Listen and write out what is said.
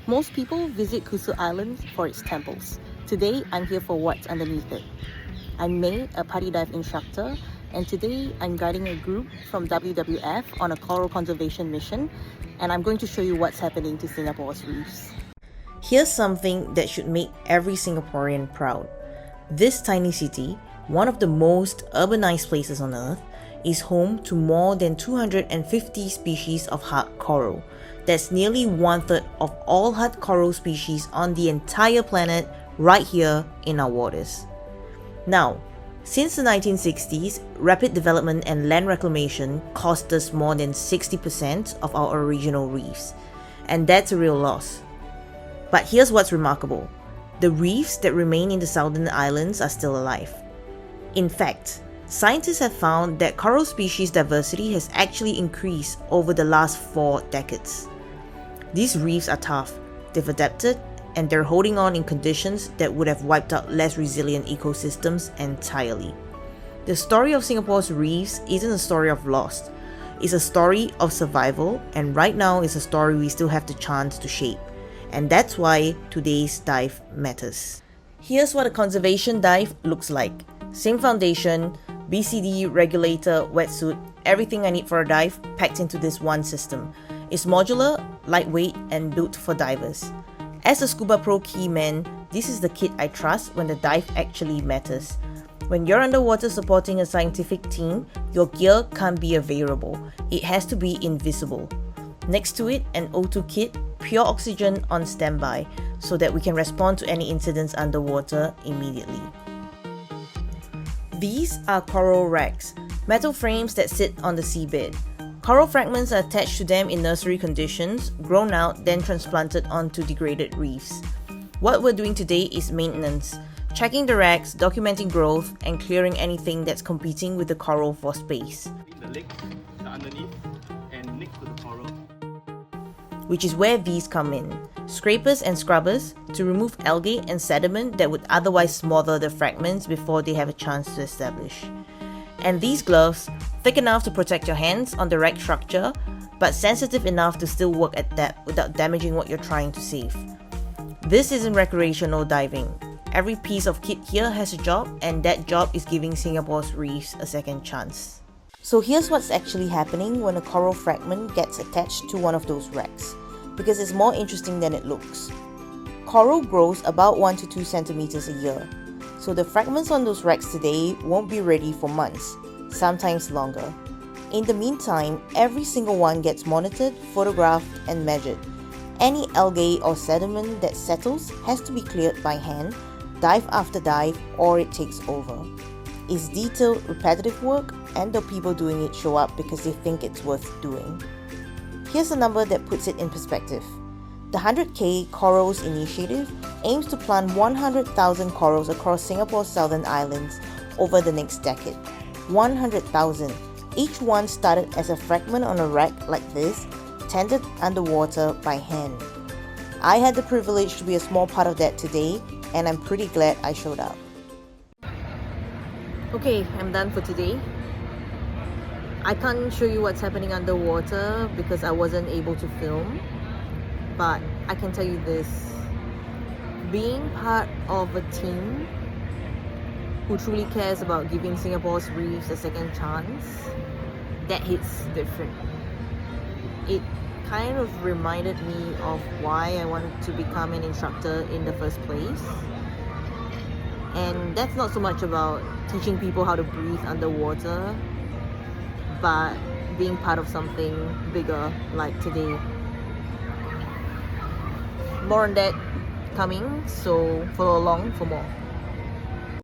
Most people visit Kusu Island for its temples. Today, I'm here for what's underneath it. I'm May, a PADI dive instructor, and today I'm guiding a group from WWF on a coral conservation mission, and I'm going to show you what's happening to Singapore's reefs. Here's something that should make every Singaporean proud. This tiny city, one of the most urbanized places on Earth, is home to more than 250 species of hard coral. That's nearly 1/3 of all hard coral species on the entire planet right here in our waters. Now, since the 1960s, rapid development and land reclamation cost us more than 60% of our original reefs, and that's a real loss. But here's what's remarkable. The reefs that remain in the southern islands are still alive. In fact, scientists have found that coral species diversity has actually increased over the last 4 decades. These reefs are tough, they've adapted, and they're holding on in conditions that would have wiped out less resilient ecosystems entirely. The story of Singapore's reefs isn't a story of loss. It's a story of survival, and right now it's a story we still have the chance to shape. And that's why today's dive matters. Here's what a conservation dive looks like. Same foundation, BCD, regulator, wetsuit, everything I need for a dive packed into this one system. It's modular, lightweight, and built for divers. As a Scubapro Key Man, this is the kit I trust when the dive actually matters. When you're underwater supporting a scientific team, your gear can't be a variable. It has to be invisible. Next to it, an O2 kit, pure oxygen on standby, so that we can respond to any incidents underwater immediately. These are coral racks, metal frames that sit on the seabed. Coral fragments are attached to them in nursery conditions, grown out, then transplanted onto degraded reefs. What we're doing today is maintenance, checking the racks, documenting growth, and clearing anything that's competing with the coral for space. The legs are underneath and next to the coral. Which is where these come in. Scrapers and scrubbers to remove algae and sediment that would otherwise smother the fragments before they have a chance to establish. And these gloves, thick enough to protect your hands on the rack structure, but sensitive enough to still work at depth without damaging what you're trying to save. This isn't recreational diving. Every piece of kit here has a job, and that job is giving Singapore's reefs a second chance. So here's what's actually happening when a coral fragment gets attached to one of those racks, because it's more interesting than it looks. Coral grows about 1 to 2 centimeters a year, so the fragments on those racks today won't be ready for months, sometimes longer. In the meantime, every single one gets monitored, photographed, and measured. Any algae or sediment that settles has to be cleared by hand, dive after dive, or it takes over. It's detailed, repetitive work, and the people doing it show up because they think it's worth doing. Here's a number that puts it in perspective. The 100K Corals Initiative aims to plant 100,000 corals across Singapore's southern islands over the next decade. 100,000. Each one started as a fragment on a rack like this, tended underwater by hand. I had the privilege to be a small part of that today, and I'm pretty glad I showed up. Okay, I'm done for today. I can't show you what's happening underwater because I wasn't able to film, but I can tell you this. Being part of a team who truly cares about giving Singapore's reefs a second chance, that hits different. It kind of reminded me of why I wanted to become an instructor in the first place. And that's not so much about teaching people how to breathe underwater, but being part of something bigger like today. More on that coming, so follow along for more.